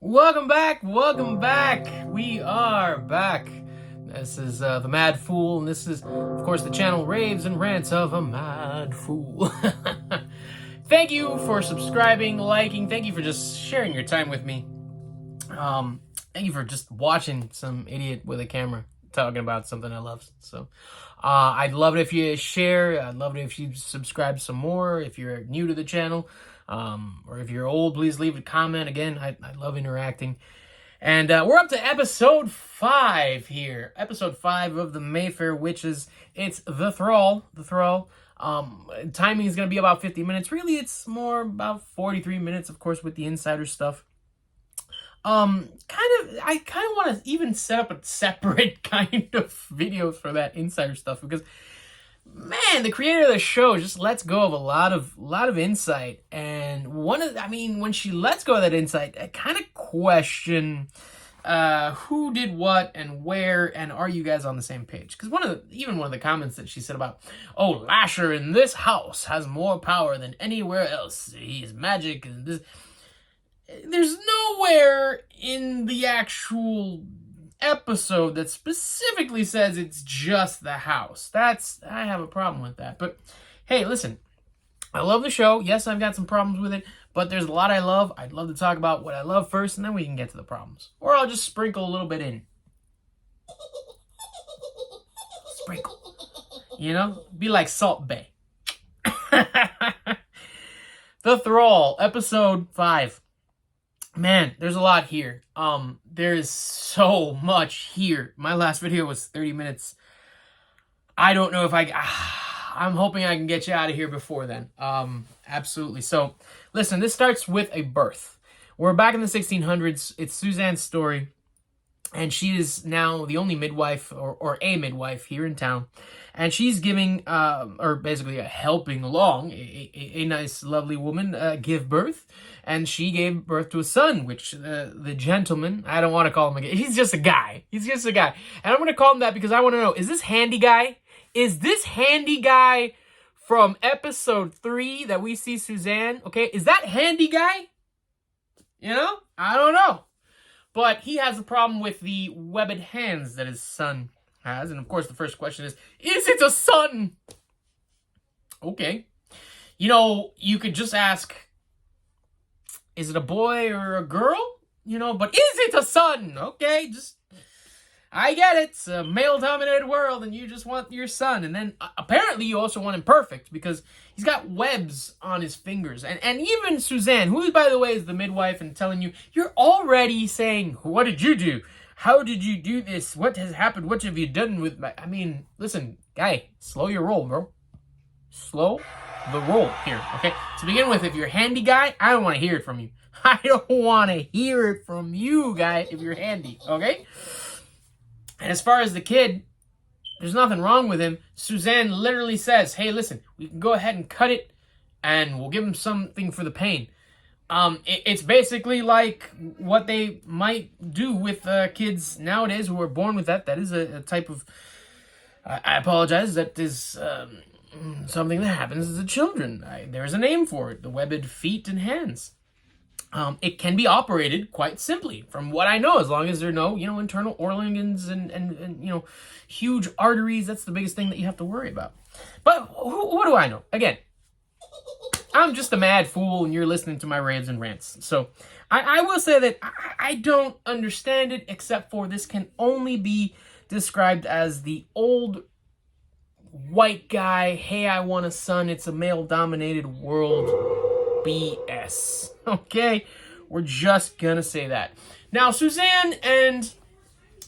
Welcome back, welcome back. We are back. This is the Mad Fool, and this is, of course, the channel Raves and Rants of a Mad Fool. Thank you for subscribing, liking, thank you for just sharing your time with me. Thank you for just watching some idiot with a camera talking about something I love. So, I'd love it if you share, I'd love it if you subscribe some more, if you're new to the channel. Or if you're old, please leave a comment. Again, I love interacting. And we're up to episode 5 here. Episode 5 of the Mayfair Witches. It's The Thrall. The Thrall. Timing is going to be about 50 minutes. Really, it's more about 43 minutes, of course, with the insider stuff. I kind of want to even set up a separate kind of videos for that insider stuff, because man, the creator of the show just lets go of a lot of insight, and when she lets go of that insight, I kind of question who did what and where, and are you guys on the same page? Because one of the comments that she said about, oh, Lasher in this house has more power than anywhere else. He's magic and this. There's nowhere in the actual episode that specifically says it's just the house. I have a problem with that. But hey, listen, I love the show. Yes, I've got some problems with it, but there's a lot I love. I'd love to talk about what I love first, and then we can get to the problems. Or I'll just sprinkle a little bit in. Sprinkle. You know? Be like Salt Bay. The Thrall, episode 5. Man, there's a lot here. There's so much here. My last video was 30 minutes. I don't know if I'm hoping I can get you out of here before then. Absolutely. So, listen, this starts with a birth. We're back in the 1600s. It's Suzanne's story, and she is now the only midwife, or a midwife here in town. And she's giving, or basically helping along a nice, lovely woman give birth. And she gave birth to a son, which the gentleman, I don't want to call him a guy. He's just a guy. He's just a guy. And I'm going to call him that because I want to know, is this Handy Guy? Is this Handy Guy from episode 3 that we see Suzanne? Okay, is that Handy Guy? You know? I don't know. But he has a problem with the webbed hands that his son has. And of course, the first question is it a son? Okay. You know, you could just ask, is it a boy or a girl? You know, but is it a son? Okay, I get it. It's a male-dominated world, and you just want your son. And then, apparently, you also want him perfect, because he's got webs on his fingers. And even Suzanne, who, by the way, is the midwife and telling you, you're already saying, what did you do? How did you do this? What has happened? What have you done with my... I mean, listen, guy, slow your roll, bro. Slow the roll here, okay? To begin with, if you're a handy guy, I don't want to hear it from you. I don't want to hear it from you, guy, if you're handy, okay? And as far as the kid, there's nothing wrong with him. Suzanne literally says, hey, listen, we can go ahead and cut it, and we'll give him something for the pain. It's basically like what they might do with kids nowadays who are born with that. That is a type of... I apologize, that is... something that happens to children. There's a name for it, the webbed feet and hands. It can be operated quite simply, from what I know, as long as there are no, internal organs and huge arteries. That's the biggest thing that you have to worry about. But what do I know? Again, I'm just a mad fool, and you're listening to my raves and rants. So I will say that I don't understand it, except for this can only be described as the old white guy, hey, I want a son, it's a male-dominated world BS. Okay? We're just gonna say that. Now, Suzanne and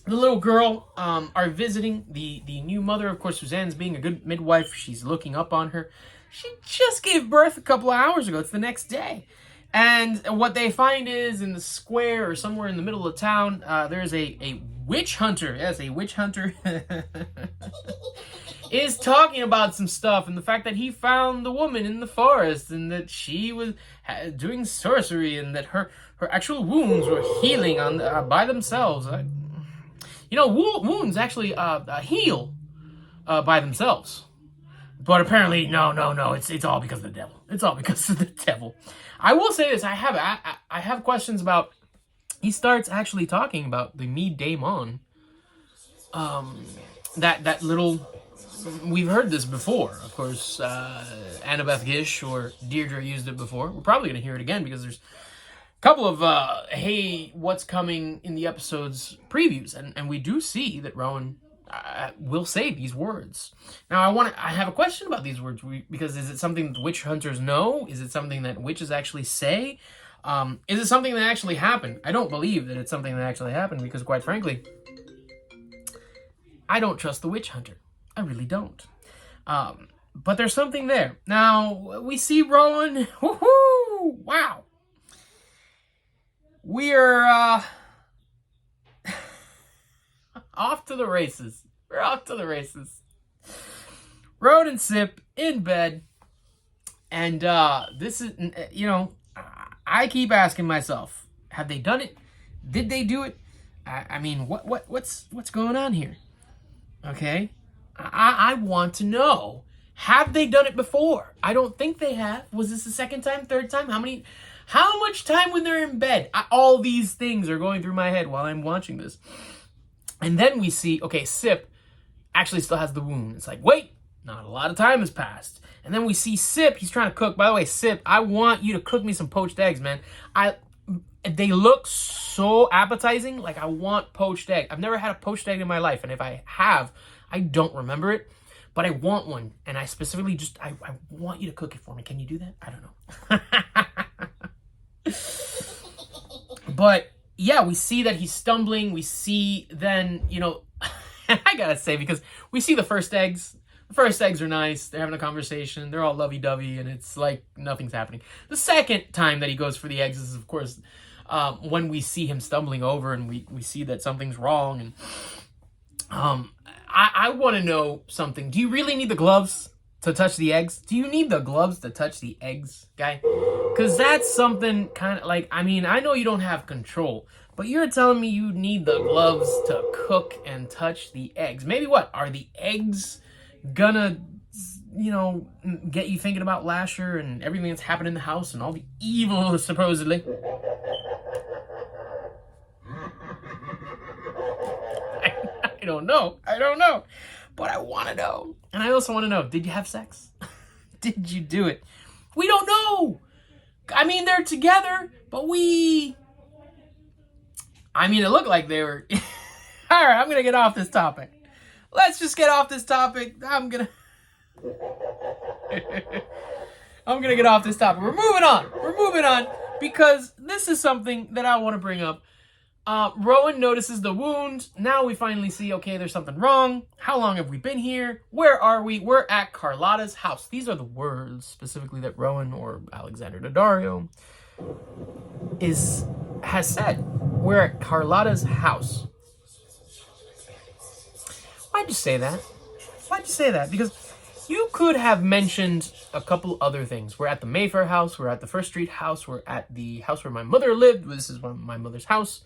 the little girl are visiting the new mother. Of course, Suzanne's being a good midwife. She's looking up on her. She just gave birth a couple of hours ago. It's the next day. And what they find is in the square or somewhere in the middle of town, there's a witch hunter. Yes, a witch hunter. Is talking about some stuff, and the fact that he found the woman in the forest, and that she was doing sorcery, and that her actual wounds were healing by themselves. Wounds actually heal by themselves. But apparently, no, it's all because of the devil. It's all because of the devil. I will say this: I have questions about he starts actually talking about the midday mon. That little, we've heard this before, of course. Annabeth Gish or Deirdre used it before. We're probably going to hear it again because there's a couple of hey, what's coming in the episode's previews, and we do see that Rowan will say these words. Now I have a question about these words, because is it something that witch hunters know? Is it something that witches actually say? Is it something that actually happened? I don't believe that it's something that actually happened, because quite frankly, I don't trust the witch hunter. I really don't. But there's something there. Now, we see Rowan. Woohoo! Wow. We're off to the races. We're off to the races. Rowan and Sip in bed. And this is, I keep asking myself, have they done it? Did they do it? I mean, what's going on here? Okay? I want to know. Have they done it before? I don't think they have. Was this the second time, third time? How much time when they're in bed? All these things are going through my head while I'm watching this. And then we see, okay, Sip actually still has the wound. It's like, wait, not a lot of time has passed. And then we see Sip, he's trying to cook. By the way, Sip, I want you to cook me some poached eggs, man. They look so appetizing. Like, I want poached egg. I've never had a poached egg in my life. And if I have, I don't remember it. But I want one. And I specifically I want you to cook it for me. Can you do that? I don't know. But, yeah, we see that he's stumbling. We see then, I gotta say, because we see the first eggs. The first eggs are nice. They're having a conversation. They're all lovey-dovey, and it's like nothing's happening. The second time that he goes for the eggs is, of course, when we see him stumbling over and we see that something's wrong. And I want to know something. Do you really need the gloves to touch the eggs? Do you need the gloves to touch the eggs, guy? Because that's something kind of like, I mean, I know you don't have control, but you're telling me you need the gloves to cook and touch the eggs. Maybe what? Are the eggs gonna, get you thinking about Lasher and everything that's happened in the house and all the evil, supposedly? I don't know. But I want to know. And I also want to know, did you have sex? Did you do it? We don't know. I mean, they're together, but it looked like they were... All right, I'm going to get off this topic. Let's just get off this topic. I'm going to get off this topic. We're moving on because this is something that I want to bring up. Rowan notices the wound. Now we finally see, okay, there's something wrong. How long have we been here? Where are we? We're at Carlotta's house. These are the words specifically that Rowan or Alexander Daddario has said. We're at Carlotta's house. Why'd you say that? Because you could have mentioned a couple other things. We're at the Mayfair house. We're at the First Street house. We're at the house where my mother lived. This is my mother's house.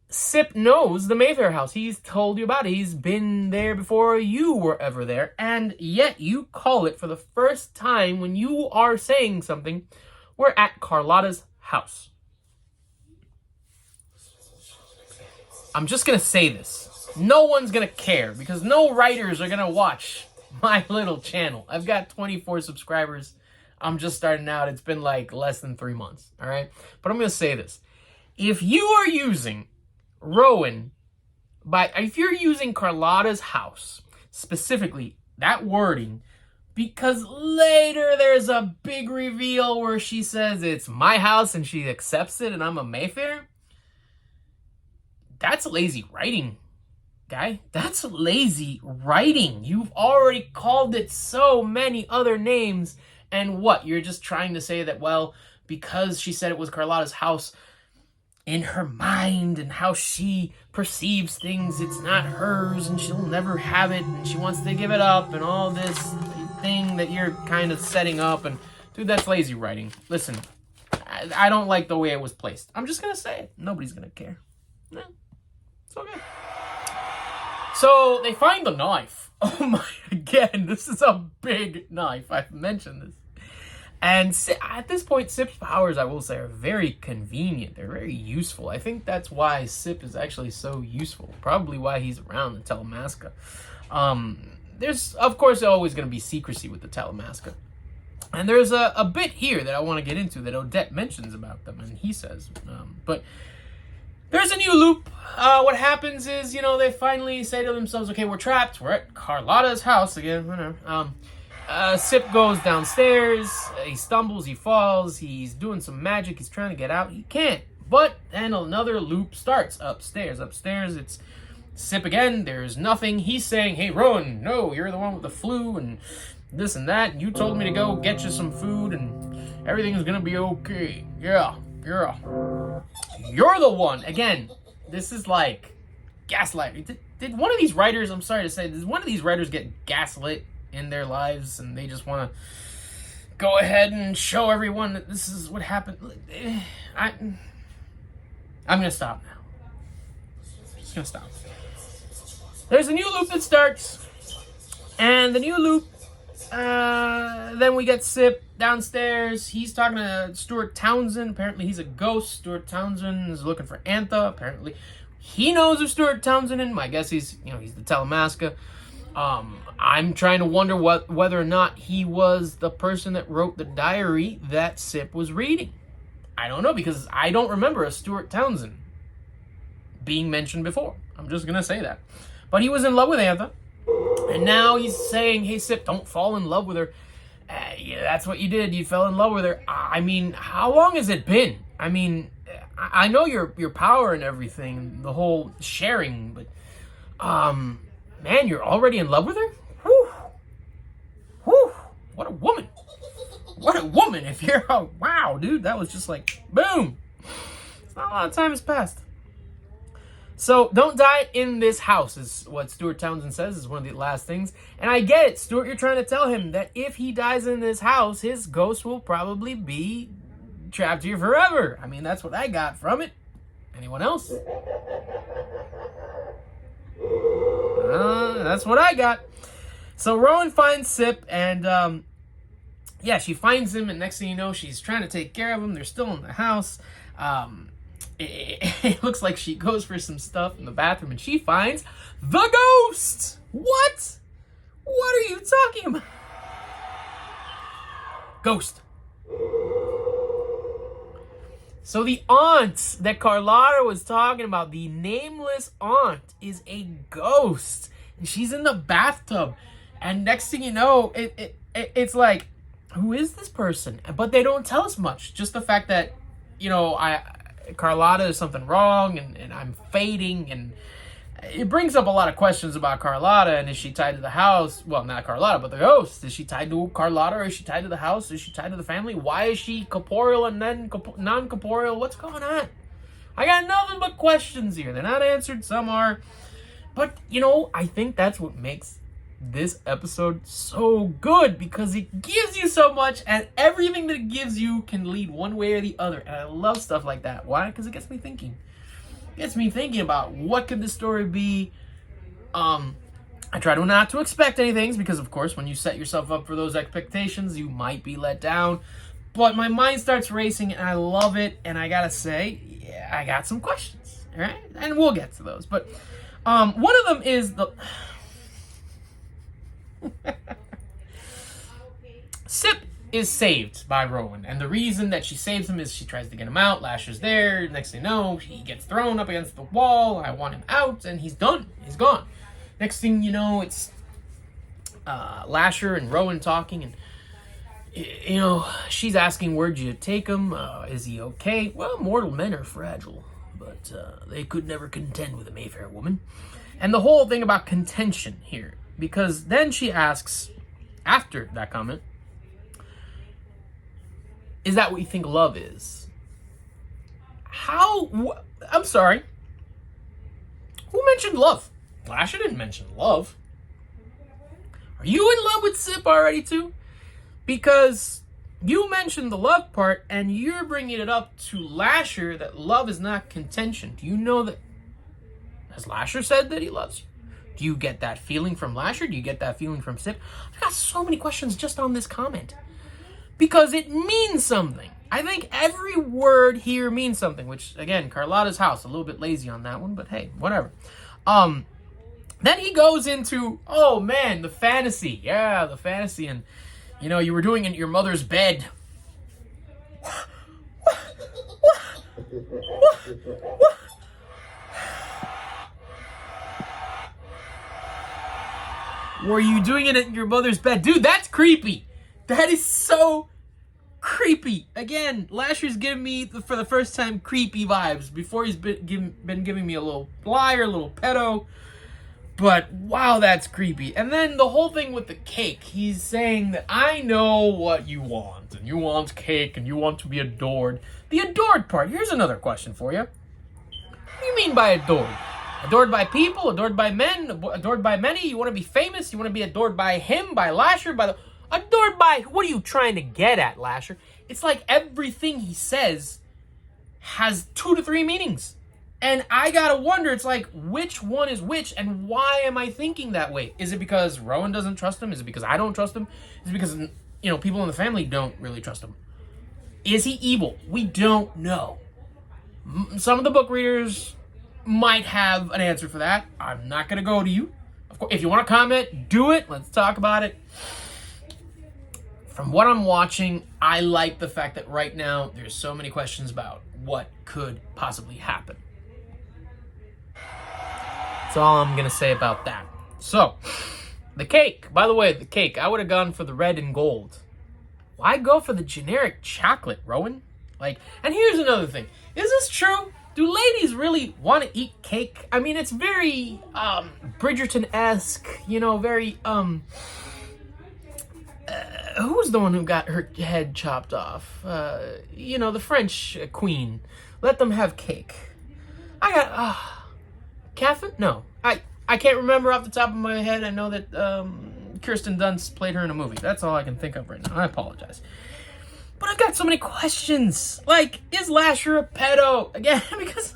Sip knows the Mayfair house. He's told you about it. He's been there before you were ever there. And yet you call it for the first time when you are saying something. We're at Carlotta's house. I'm just going to say this. No one's going to care because no writers are going to watch my little channel. I've got 24 subscribers. I'm just starting out. It's been like less than 3 months. All right. But I'm going to say this. If you are using Rowan, if you're using Carlotta's house, specifically that wording, because later there's a big reveal where she says it's my house and she accepts it and I'm a Mayfair, that's lazy writing, guy. That's lazy writing. You've already called it so many other names, and what? You're just trying to say that, well, because she said it was Carlotta's house, in her mind and how she perceives things, it's not hers and she'll never have it and she wants to give it up and all this thing that you're kind of setting up. And dude, that's lazy writing. Listen, I don't like the way it was placed. I'm just gonna say it. Nobody's gonna care. No, it's okay. So they find the knife. Oh my, again, this is a big knife. I've mentioned this. And at this point, Sip's powers, I will say, are very convenient. They're very useful. I think that's why Sip is actually so useful. Probably why he's around the Telemasca. There's, of course, always going to be secrecy with the Telemasca. And there's a bit here that I want to get into that Odette mentions about them, and he says. But there's a new loop. What happens is, they finally say to themselves, okay, we're trapped. We're at Carlotta's house again. Sip goes downstairs. He stumbles. He falls. He's doing some magic. He's trying to get out. He can't. But then another loop starts upstairs. Upstairs, it's Sip again. There's nothing. He's saying, hey, Rowan, no, you're the one with the flu and this and that. You told me to go get you some food and everything's going to be okay. Yeah. You're the one. Again, this is like gaslight. Did one of these writers, I'm sorry to say, did one of these writers get gaslit in their lives and they just want to go ahead and show everyone that this is what happened? I'm going to stop now. Just going to stop. There's a new loop that starts, and the new loop, then we get Sip downstairs. He's talking to Stuart Townsend. Apparently he's a ghost. Stuart Townsend is looking for Antha. Apparently he knows of Stuart Townsend, and my guess he's the Telemasca. I'm trying to wonder whether or not he was the person that wrote the diary that Sip was reading. I don't know, because I don't remember a Stuart Townsend being mentioned before. I'm just going to say that. But he was in love with Antha. And now he's saying, hey, Sip, don't fall in love with her. Yeah, that's what you did. You fell in love with her. I mean, how long has it been? I mean, I know your power and everything, the whole sharing, but, man, you're already in love with her? Whew. Whew. What a woman. What a woman. If you're, wow, dude, that was just like, boom. It's not a lot of time has passed. So, don't die in this house is what Stuart Townsend says, is one of the last things. And I get it, Stuart, you're trying to tell him that if he dies in this house, his ghost will probably be trapped here forever. I mean, that's what I got from it. Anyone else? That's what I got. So, Rowan finds Sip, and, yeah, she finds him, and next thing you know, she's trying to take care of him. They're still in the house. It looks like she goes for some stuff in the bathroom and she finds the ghost. What? What are you talking about? Ghost. So the aunt that Carlotta was talking about, the nameless aunt, is a ghost. And she's in the bathtub. And next thing you know, it's like, who is this person? But they don't tell us much. Just the fact that, Carlotta is something wrong and I'm fading, and it brings up a lot of questions about Carlotta. And is she tied to the house? Well, not Carlotta, but the ghost. Is she tied to Carlotta, or is she tied to the house? Is she tied to the family? Why is she corporeal and then non-corporeal? What's going on? I got nothing but questions here. They're not answered, some are. But, I think that's what makes this episode so good, because it gives you so much, and everything that it gives you can lead one way or the other. And I love stuff like that. Why? Because it gets me thinking. It gets me thinking about what could this story be. I try not to expect anything, because of course when you set yourself up for those expectations, you might be let down. But my mind starts racing, and I love it. And I gotta say, yeah, I got some questions. All right, and we'll get to those. But one of them is the Sip is saved by Rowan, and the reason that she saves him is she tries to get him out. Lasher's there. Next thing you know, he gets thrown up against the wall. I want him out, and he's done. He's gone. Next thing you know, it's Lasher and Rowan talking, and she's asking, where'd you take him? Is he okay? Well, mortal men are fragile, but they could never contend with a Mayfair woman. And the whole thing about contention here, because then she asks, after that comment, is that what you think love is? I'm sorry. Who mentioned love? Lasher didn't mention love. Are you in love with Sip already too? Because you mentioned the love part, and you're bringing it up to Lasher that love is not contention. Do you know that? Has Lasher said that he loves you? Do you get that feeling from Lasher? Do you get that feeling from Sip? I've got so many questions just on this comment. because it means something. I think every word here means something, which, again, Carlotta's house, a little bit lazy on that one, but hey, whatever. Then he goes into, oh man, the fantasy. Yeah, the fantasy, and, you know, you were doing it in your mother's bed. What? Were you doing it in your mother's bed? Dude, that's creepy. That is so creepy. Again, Lasher's giving me, for the first time, creepy vibes. Before he's been giving me a little liar, a little pedo. But, wow, that's creepy. And then the whole thing with the cake. He's saying that I know what you want. And you want cake, and you want to be adored. The adored part. Here's another question for you. What do you mean by adored? Adored by people? Adored by men? Adored by many? You want to be famous? You want to be adored by him? By Lasher? By the... Adored by... What are you trying to get at, Lasher? It's like everything he says has 2 to 3 meanings. And I gotta wonder, it's like, which one is which, and why am I thinking that way? Is it because Rowan doesn't trust him? Is it because I don't trust him? Is it because, you know, people in the family don't really trust him? Is he evil? We don't know. Some of the book readers might have an answer for that. I'm not gonna go to you. Of course, if you want to comment, do it. Let's talk about it. From what I'm watching, I like the fact that right now there's so many questions about what could possibly happen. That's all I'm gonna say about that. So, the cake. By the way, the cake. I would have gone for the red and gold. Why go for the generic chocolate, Rowan? Like, and here's another thing. Is this true? Do ladies really want to eat cake? I mean, it's very, Bridgerton-esque, you know, very, who's the one who got her head chopped off? You know, the French queen. Let them have cake. I got, Catherine? No. I can't remember off the top of my head. I know that, Kirsten Dunst played her in a movie. That's all I can think of right now. I apologize. But I've got so many questions. Like, is Lasher a pedo? Again, because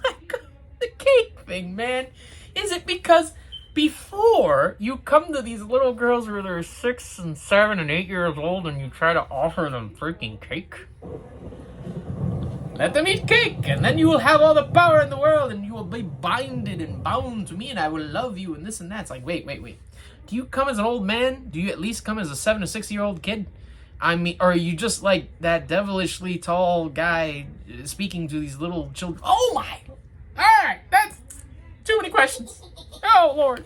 the cake thing, man. Is it because before you come to these little girls who are 6 and 7 and 8 years old and you try to offer them freaking cake? Let them eat cake, and then you will have all the power in the world, and you will be binded and bound to me, and I will love you, and this and that. It's like, wait. Do you come as an old man? Do you at least come as a 7 to 6-year-old kid? I mean, or are you just like that devilishly tall guy speaking to these little children? Oh my! Alright, that's too many questions. Oh, Lord.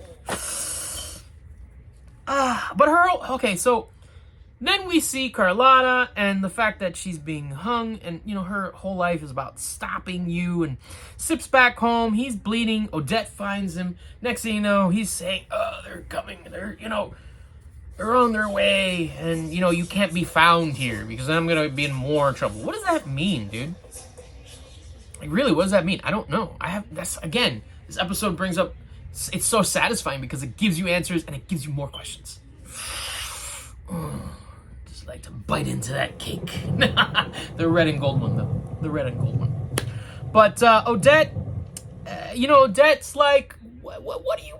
But okay, so then we see Carlotta and the fact that she's being hung, and, you know, her whole life is about stopping you, and Sip's back home, he's bleeding, Odette finds him, next thing you know, he's saying, oh, they're coming, they're on their way, and, you know, you can't be found here, because then I'm gonna be in more trouble. What does that mean, dude? Like, really, what does that mean? I don't know. Again, this episode brings up, it's so satisfying because it gives you answers, and it gives you more questions. Just like to bite into that cake. The red and gold one, though. The red and gold one. But, Odette, you know, Odette's like, what are you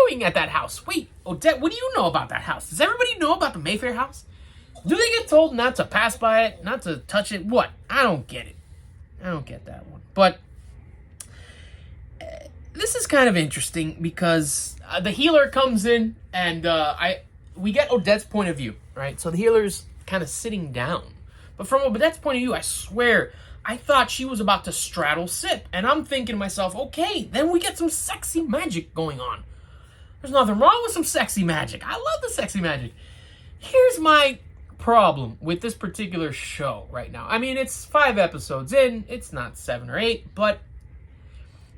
doing at that house? Wait, Odette, what do you know about that house? Does everybody know about the Mayfair house? Do they get told not to pass by it, not to touch it? What? I don't get it. I don't get that one. But this is kind of interesting because the healer comes in, and we get Odette's point of view, right? So the healer's kind of sitting down. But from Odette's point of view, I swear, I thought she was about to straddle Sip. And I'm thinking to myself, okay, then we get some sexy magic going on. There's nothing wrong with some sexy magic. I love the sexy magic. Here's my problem with this particular show right now. I mean, it's 5 episodes in. It's not 7 or 8. But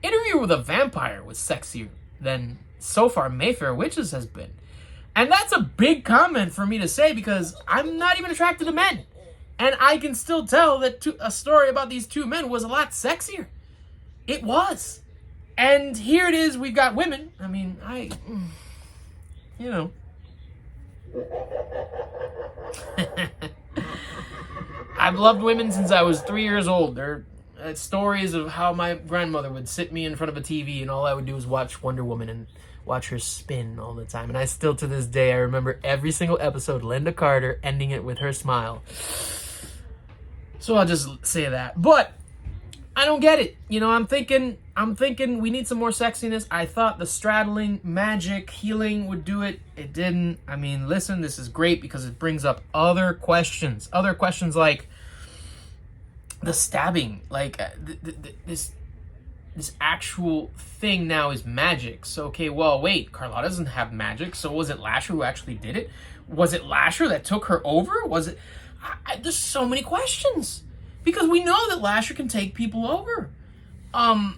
Interview with a Vampire was sexier than so far Mayfair Witches has been. And that's a big comment for me to say because I'm not even attracted to men. And I can still tell that a story about these 2 men was a lot sexier. It was. And here it is, we've got women. I mean, you know. I've loved women since I was 3 years old. stories of how my grandmother would sit me in front of a TV and all I would do was watch Wonder Woman and watch her spin all the time. And I still, to this day, I remember every single episode, Linda Carter ending it with her smile. So I'll just say that. But I don't get it. You know, I'm thinking we need some more sexiness. I thought the straddling, magic, healing would do it. It didn't. I mean, listen, this is great because it brings up other questions. Other questions like the stabbing. Like, this actual thing now is magic. So, okay, well, wait, Carlotta doesn't have magic. So was it Lasher who actually did it? Was it Lasher that took her over? Was it... there's so many questions. Because we know that Lasher can take people over. Wow.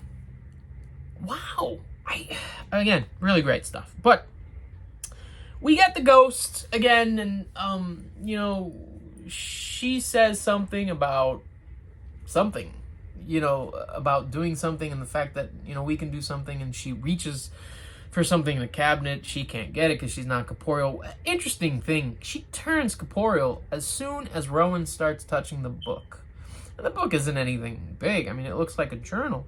Again, really great stuff. But we get the ghost again, and, you know, she says something about something. You know, about doing something and the fact that, you know, we can do something, and she reaches for something in the cabinet. She can't get it because she's not corporeal. Interesting thing, she turns corporeal as soon as Rowan starts touching the book. And the book isn't anything big. I mean, it looks like a journal.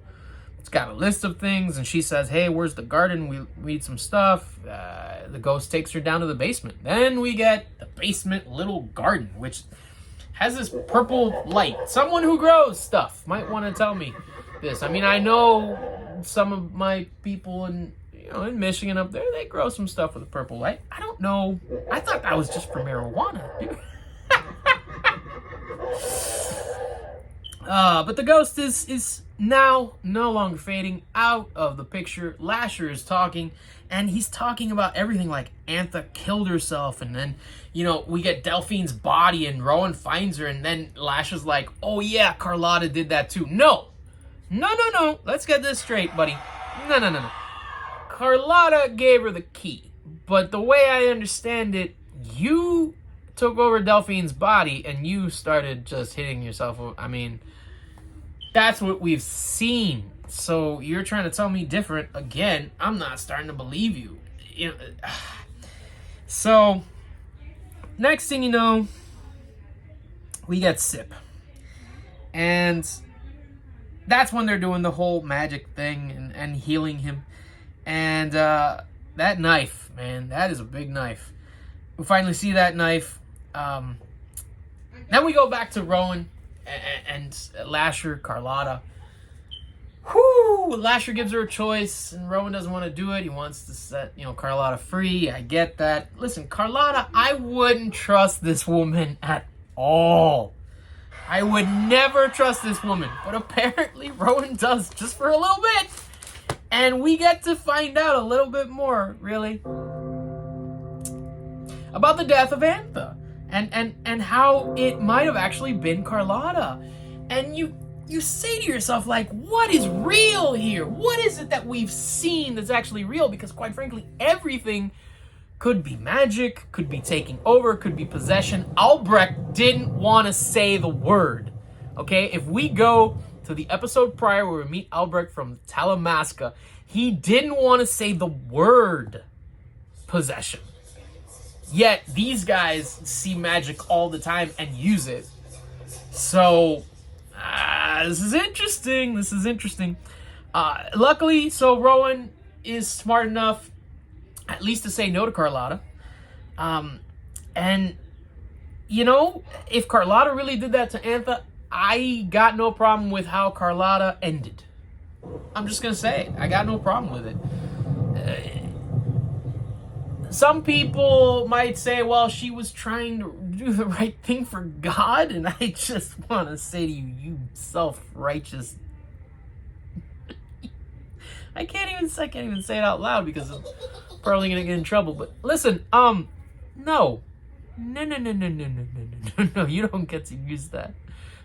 It's got a list of things, and she says, hey, where's the garden? We need some stuff. The ghost takes her down to the basement. Then we get the basement little garden, which has this purple light. Someone who grows stuff might want to tell me this. I mean, I know some of my people in Michigan up there, they grow some stuff with a purple light. I don't know. I thought that was just for marijuana, dude. But the ghost is now no longer fading out of the picture. Lasher is talking, and he's talking about everything like Antha killed herself, and then, you know, we get Delphine's body, and Rowan finds her, and then Lasher's like, oh yeah, Carlotta did that too. No. Let's get this straight, buddy. No. Carlotta gave her the key, but the way I understand it, you took over Delphine's body, and you started just hitting yourself. I mean, that's what we've seen. So you're trying to tell me different again. I'm not starting to believe you. You know. So next thing you know, we get Sip, and that's when they're doing the whole magic thing and healing him. And that knife, man, that is a big knife. We finally see that knife. Then we go back to Rowan and Lasher, Carlotta. Whoo! Lasher gives her a choice, and Rowan doesn't want to do it. He wants to set, Carlotta free. I get that. Listen, Carlotta, I wouldn't trust this woman at all. I would never trust this woman. But apparently Rowan does, just for a little bit. And we get to find out a little bit more, really, about the death of Antha. And how it might have actually been Carlotta. And you say to yourself, like, what is real here? What is it that we've seen that's actually real? Because quite frankly, everything could be magic, could be taking over, could be possession. Albrecht didn't want to say the word. Okay, if we go to the episode prior where we meet Albrecht from Talamasca, he didn't want to say the word possession. Yet these guys see magic all the time and use it. So this is interesting. Luckily, so Rowan is smart enough at least to say no to Carlotta. And, if Carlotta really did that to Antha, I got no problem with how Carlotta ended. I'm just going to say it. I got no problem with it. Some people might say, well, she was trying to do the right thing for God, and I just want to say to you, you self-righteous... I can't even say it out loud because I'm probably going to get in trouble, but listen, no, you don't get to use that.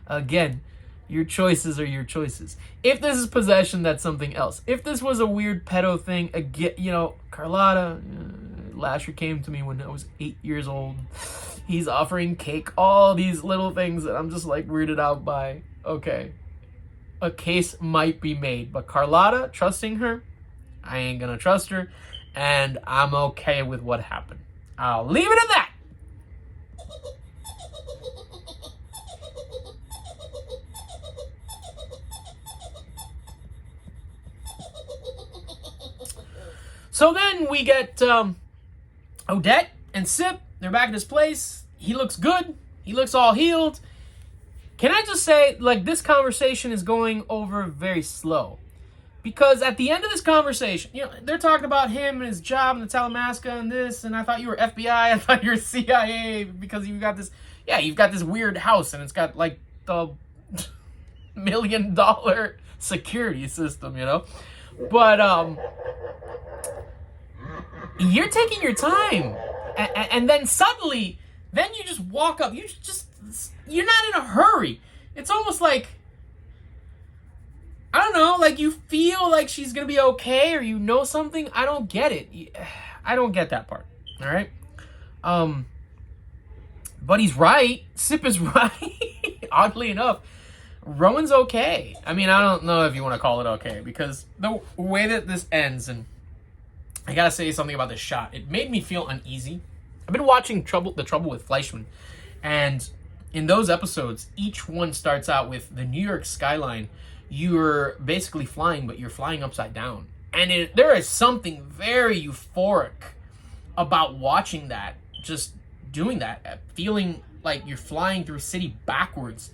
Again, your choices are your choices. If this is possession, that's something else. If this was a weird pedo thing, again, Carlotta... Lasher came to me when I was 8 years old. He's offering cake, all these little things that I'm just like weirded out by. Okay, a case might be made, but Carlotta, trusting her, I ain't gonna trust her, and I'm okay with what happened. I'll leave it at that. So then we get Odette and Sip. They're back at his place. He looks good. He looks all healed. Can I just say, like, this conversation is going over very slow. Because at the end of this conversation, you know, they're talking about him and his job and the Talamasca and this, and I thought you were FBI, I thought you were CIA, because you've got this, yeah, you've got this weird house, and it's got, like, the $1 million security system, you know? But, you're taking your time, and then suddenly, then you just walk up, you're not in a hurry. It's almost like, I don't know, like you feel like she's going to be okay or you know something. I don't get it. I don't get that part. All right. But he's right. Sip is right. Oddly enough, Rowan's okay. I mean, I don't know if you want to call it okay because the way that this ends, and I got to say something about this shot. It made me feel uneasy. I've been watching The Trouble with Fleischman, and in those episodes, each one starts out with the New York skyline. You're basically flying, but you're flying upside down. And there is something very euphoric about watching that, just doing that, feeling like you're flying through a city backwards.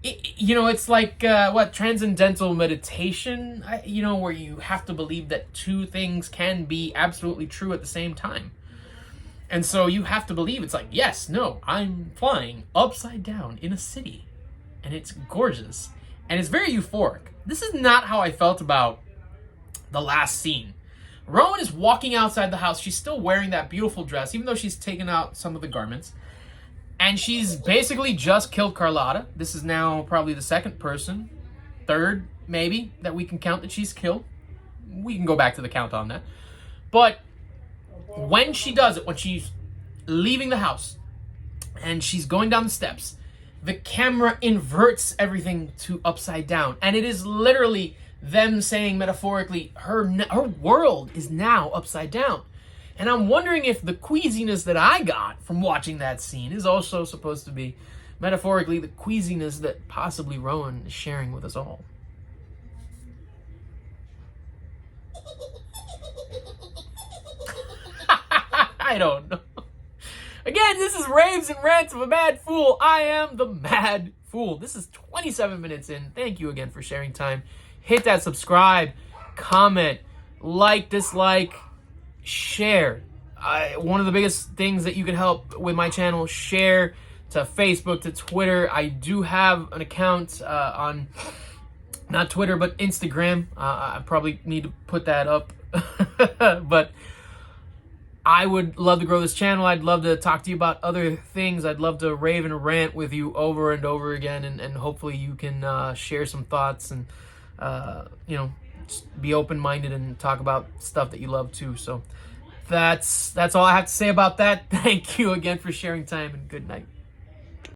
It's like, transcendental meditation, where you have to believe that two things can be absolutely true at the same time. And so you have to believe it's like, yes, no, I'm flying upside down in a city. And it's gorgeous. And it's very euphoric. This is not how I felt about the last scene. Rowan is walking outside the house. She's still wearing that beautiful dress, even though she's taken out some of the garments. And she's basically just killed Carlotta. This is now probably the second person, third maybe, that we can count that she's killed. We can go back to the count on that. But when she does it, when she's leaving the house and she's going down the steps, the camera inverts everything to upside down. And it is literally them saying metaphorically, her world is now upside down. And I'm wondering if the queasiness that I got from watching that scene is also supposed to be metaphorically the queasiness that possibly Rowan is sharing with us all. I don't know. Again, this is Raves and Rants of a Mad Fool. I am the Mad Fool. This is 27 minutes in. Thank you again for sharing time. Hit that subscribe, comment, like, dislike, share. One of the biggest things that you can help with my channel, share to Facebook, to Twitter. I do have an account on, not Twitter, but Instagram. I probably need to put that up. But I would love to grow this channel. I'd love to talk to you about other things. I'd love to rave and rant with you over and over again, and hopefully you can share some thoughts and, just be open-minded and talk about stuff that you love too. So that's all I have to say about that. Thank you again for sharing time, and good night.